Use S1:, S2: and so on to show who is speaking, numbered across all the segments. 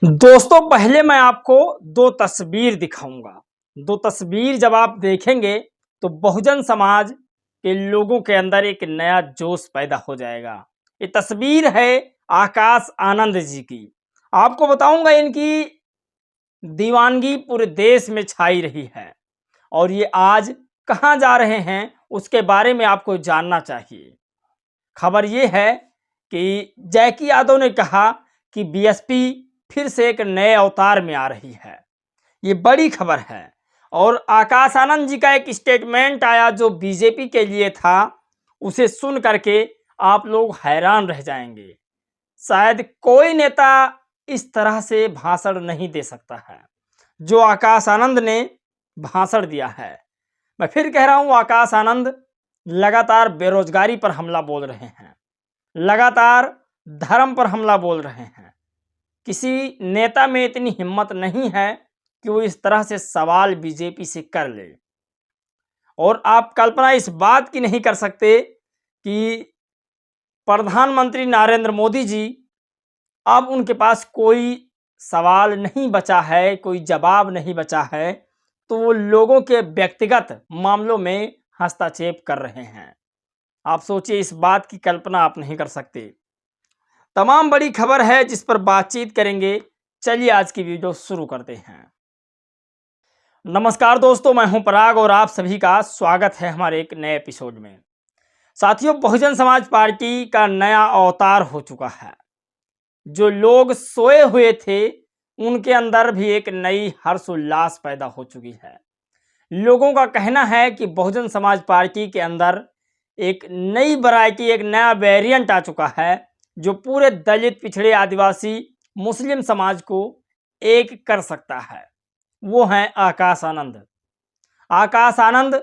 S1: दोस्तों पहले मैं आपको दो तस्वीर दिखाऊंगा। दो तस्वीर जब आप देखेंगे तो बहुजन समाज के लोगों के अंदर एक नया जोश पैदा हो जाएगा। ये तस्वीर है आकाश आनंद जी की। आपको बताऊंगा इनकी दीवानगी पूरे देश में छाई रही है और ये आज कहां जा रहे हैं उसके बारे में आपको जानना चाहिए। खबर ये है कि जैकी यादव ने कहा कि बीएसपी फिर से एक नए अवतार में आ रही है। ये बड़ी खबर है। और आकाश आनंद जी का एक स्टेटमेंट आया जो बीजेपी के लिए था, उसे सुन करके आप लोग हैरान रह जाएंगे। शायद कोई नेता इस तरह से भाषण नहीं दे सकता है जो आकाश आनंद ने भाषण दिया है। मैं फिर कह रहा हूं, आकाश आनंद लगातार बेरोजगारी पर हमला बोल रहे हैं, लगातार धर्म पर हमला बोल रहे हैं। किसी नेता में इतनी हिम्मत नहीं है कि वो इस तरह से सवाल बीजेपी से कर ले। और आप कल्पना इस बात की नहीं कर सकते कि प्रधानमंत्री नरेंद्र मोदी जी अब उनके पास कोई सवाल नहीं बचा है, कोई जवाब नहीं बचा है, तो वो लोगों के व्यक्तिगत मामलों में हस्तक्षेप कर रहे हैं। आप सोचिए, इस बात की कल्पना आप नहीं कर सकते। तमाम बड़ी खबर है जिस पर बातचीत करेंगे। चलिए आज की वीडियो शुरू करते हैं। नमस्कार दोस्तों, मैं हूं पराग और आप सभी का स्वागत है हमारे एक नए एपिसोड में। साथियों, बहुजन समाज पार्टी का नया अवतार हो चुका है। जो लोग सोए हुए थे उनके अंदर भी एक नई हर्षोल्लास पैदा हो चुकी है। लोगों का कहना है कि बहुजन समाज पार्टी के अंदर एक नई वैरायटी, एक नया वेरिएंट आ चुका है जो पूरे दलित, पिछड़े, आदिवासी, मुस्लिम समाज को एक कर सकता है। वो हैं आकाश आनंद। आकाश आनंद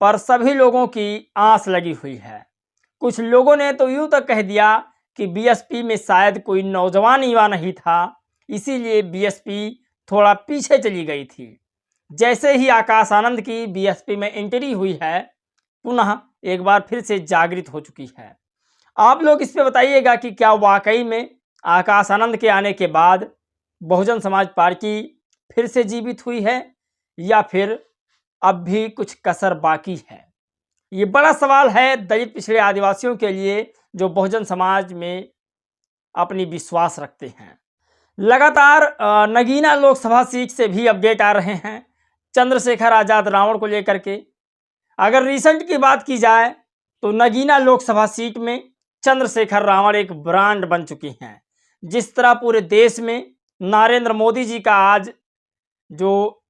S1: पर सभी लोगों की आस लगी हुई है। कुछ लोगों ने तो यूं तक कह दिया कि बीएसपी में शायद कोई नौजवान युवा नहीं था, इसीलिए बीएसपी थोड़ा पीछे चली गई थी। जैसे ही आकाश आनंद की बीएसपी में एंट्री हुई है, पुनः एक बार फिर से जागृत हो चुकी है। आप लोग इस पे बताइएगा कि क्या वाकई में आकाश आनंद के आने के बाद बहुजन समाज पार्टी फिर से जीवित हुई है या फिर अब भी कुछ कसर बाकी है। ये बड़ा सवाल है दलित, पिछड़े, आदिवासियों के लिए जो बहुजन समाज में अपनी विश्वास रखते हैं। लगातार नगीना लोकसभा सीट से भी अपडेट आ रहे हैं चंद्रशेखर आजाद रावण को लेकर के। अगर रिसेंट की बात की जाए तो नगीना लोकसभा सीट में चंद्रशेखर रावण एक ब्रांड बन चुकी हैं। जिस तरह पूरे देश में नरेंद्र मोदी जी का आज जो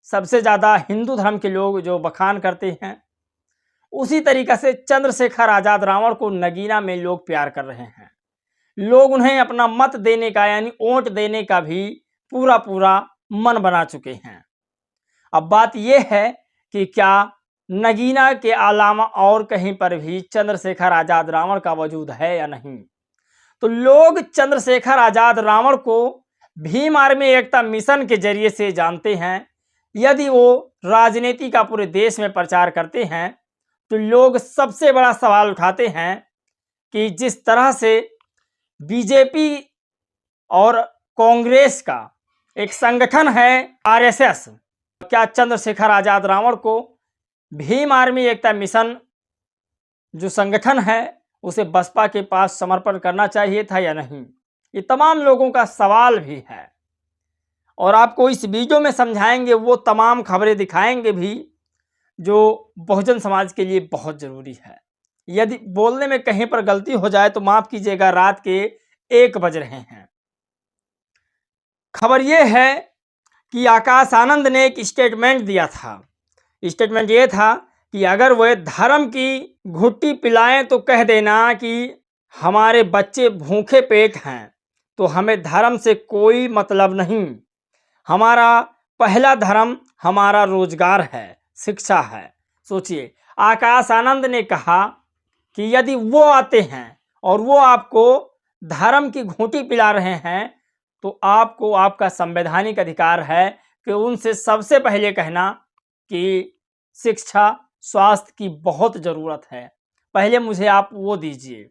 S1: सबसे ज़्यादा हिंदू धर्म के लोग जो बखान करते हैं, उसी तरीक़े से चंद्रशेखर आजाद रावण को नगीना में लोग प्यार कर रहे हैं। लोग उन्हें अपना मत देने का, यानी वोट देने का भी पूरा मन बना चुके हैं। अब बात यह है कि क्या नगीना के अलावा और कहीं पर भी चंद्रशेखर आजाद रावण का वजूद है या नहीं। तो लोग चंद्रशेखर आजाद रावण को भीम आर्मी एकता मिशन के जरिए से जानते हैं। यदि वो राजनीति का पूरे देश में प्रचार करते हैं तो लोग सबसे बड़ा सवाल उठाते हैं कि जिस तरह से बीजेपी और कांग्रेस का एक संगठन है आरएसएस, क्या चंद्रशेखर आजाद रावण को भीम आर्मी एकता मिशन जो संगठन है उसे बसपा के पास समर्पण करना चाहिए था या नहीं। ये तमाम लोगों का सवाल भी है और आपको इस वीडियो में समझाएंगे, वो तमाम खबरें दिखाएंगे भी जो बहुजन समाज के लिए बहुत ज़रूरी है। यदि बोलने में कहीं पर गलती हो जाए तो माफ़ कीजिएगा, रात के 1 बज रहे हैं। खबर ये है कि आकाश आनंद ने एक स्टेटमेंट दिया था। स्टेटमेंट ये था कि अगर वह धर्म की घुट्टी पिलाएं तो कह देना कि हमारे बच्चे भूखे पेट हैं, तो हमें धर्म से कोई मतलब नहीं। हमारा पहला धर्म हमारा रोजगार है, शिक्षा है। सोचिए, आकाश आनंद ने कहा कि यदि वो आते हैं और वो आपको धर्म की घुट्टी पिला रहे हैं तो आपको आपका संवैधानिक अधिकार है कि उनसे सबसे पहले कहना कि शिक्षा, स्वास्थ्य की बहुत ज़रूरत है, पहले मुझे आप वो दीजिए।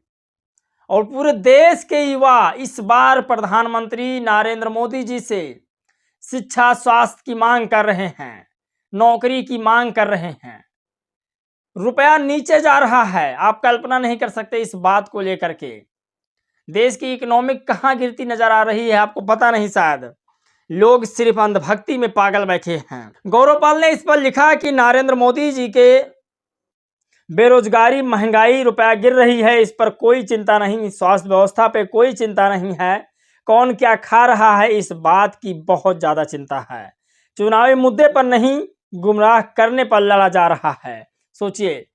S1: और पूरे देश के युवा इस बार प्रधानमंत्री नरेंद्र मोदी जी से शिक्षा स्वास्थ्य की मांग कर रहे हैं, नौकरी की मांग कर रहे हैं। रुपया नीचे जा रहा है, आप कल्पना नहीं कर सकते इस बात को लेकर के। देश की इकोनॉमिक कहां गिरती नजर आ रही है आपको पता नहीं, शायद लोग सिर्फ अंधभक्ति में पागल बैठे हैं। गौरवपाल ने इस पर लिखा कि नरेंद्र मोदी जी के बेरोजगारी, महंगाई, रुपया गिर रही है, इस पर कोई चिंता नहीं, स्वास्थ्य व्यवस्था पे कोई चिंता नहीं है, कौन क्या खा रहा है इस बात की बहुत ज्यादा चिंता है। चुनावी मुद्दे पर नहीं, गुमराह करने पर लड़ा जा रहा है। सोचिए,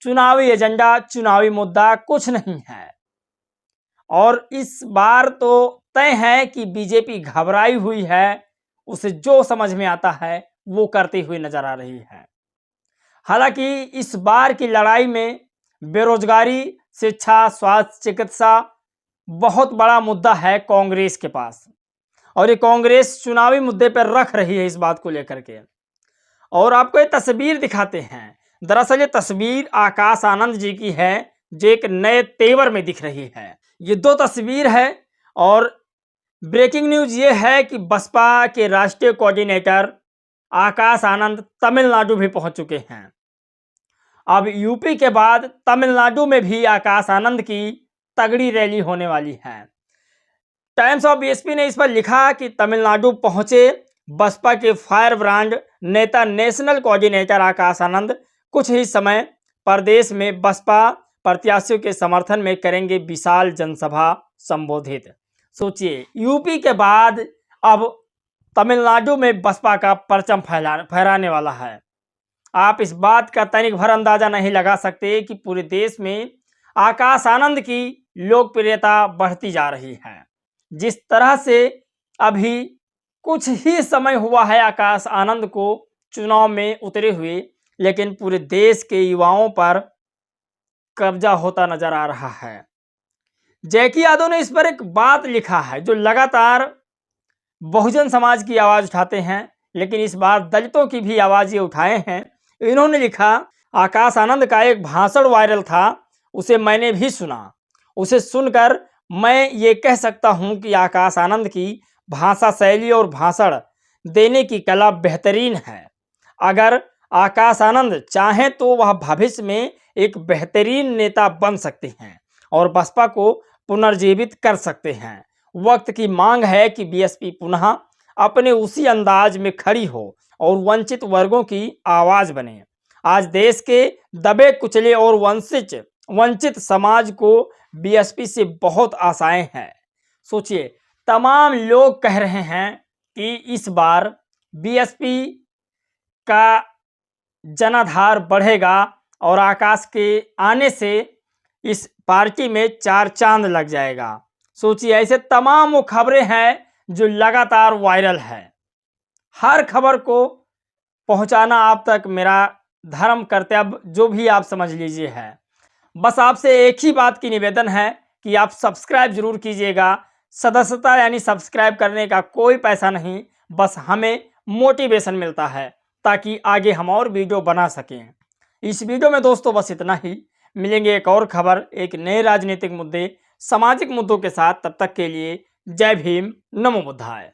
S1: चुनावी एजेंडा, चुनावी मुद्दा कुछ नहीं है। और इस बार तो तय है कि बीजेपी घबराई हुई है, उसे जो समझ में आता है वो करती हुई नजर आ रही है। हालांकि इस बार की लड़ाई में बेरोजगारी, शिक्षा, स्वास्थ्य, चिकित्सा बहुत बड़ा मुद्दा है कांग्रेस के पास, और ये कांग्रेस चुनावी मुद्दे पर रख रही है इस बात को लेकर के। और आपको ये तस्वीर दिखाते हैं। दरअसल ये तस्वीर आकाश आनंद जी की है, जो एक नए तेवर में दिख रही है। ये दो तस्वीर है। और ब्रेकिंग न्यूज ये है कि बसपा के राष्ट्रीय कोऑर्डिनेटर आकाश आनंद तमिलनाडु भी पहुंच चुके हैं। अब यूपी के बाद तमिलनाडु में भी आकाश आनंद की तगड़ी रैली होने वाली है। टाइम्स ऑफ बीएसपी ने इस पर लिखा कि तमिलनाडु पहुंचे बसपा के फायर ब्रांड नेता नेशनल कोऑर्डिनेटर आकाश आनंद कुछ ही समय प्रदेश में बसपा प्रत्याशियों के समर्थन में करेंगे विशाल जनसभा संबोधित। सोचिए, यूपी के बाद अब तमिलनाडु में बसपा का परचम फहराने वाला है। आप इस बात का तनिक भर अंदाजा नहीं लगा सकते कि पूरे देश में आकाश आनंद की लोकप्रियता बढ़ती जा रही है। जिस तरह से अभी कुछ ही समय हुआ है आकाश आनंद को चुनाव में उतरे हुए, लेकिन पूरे देश के युवाओं पर कब्जा होता नजर आ रहा है। जैकी यादव ने इस पर एक बात लिखा है, जो लगातार बहुजन समाज की आवाज उठाते हैं, लेकिन इस बार दलितों की भी आवाज ये उठाए हैं। इन्होंने लिखा, आकाश आनंद का एक भाषण वायरल था, उसे मैंने भी सुना। उसे सुनकर मैं ये कह सकता हूं कि आकाश आनंद की भाषा शैली और भाषण देने की कला बेहतरीन है। अगर आकाश आनंद चाहें तो वह भविष्य में एक बेहतरीन नेता बन सकते हैं और बसपा को पुनर्जीवित कर सकते हैं। वक्त की मांग है कि बीएसपी पुनः अपने उसी अंदाज में खड़ी हो और वंचित वर्गों की आवाज बने। आज देश के दबे कुचले और वंचित समाज को बीएसपी से बहुत आशाएं हैं। सोचिए, तमाम लोग कह रहे हैं कि इस बार बीएसपी का जनाधार बढ़ेगा और आकाश के आने से इस पार्टी में चार चांद लग जाएगा। सोचिए, ऐसे तमाम वो खबरें हैं जो लगातार वायरल है। हर खबर को पहुंचाना आप तक मेरा धर्म, कर्तव्य, जो भी आप समझ लीजिए है। बस आपसे एक ही बात की निवेदन है कि आप सब्सक्राइब जरूर कीजिएगा। सदस्यता यानी सब्सक्राइब करने का कोई पैसा नहीं, बस हमें मोटिवेशन मिलता है ताकि आगे हम और वीडियो बना सकें। इस वीडियो में दोस्तों बस इतना ही। मिलेंगे एक और खबर, एक नए राजनीतिक मुद्दे, सामाजिक मुद्दों के साथ। तब तक के लिए जय भीम, नमो बुद्धाय।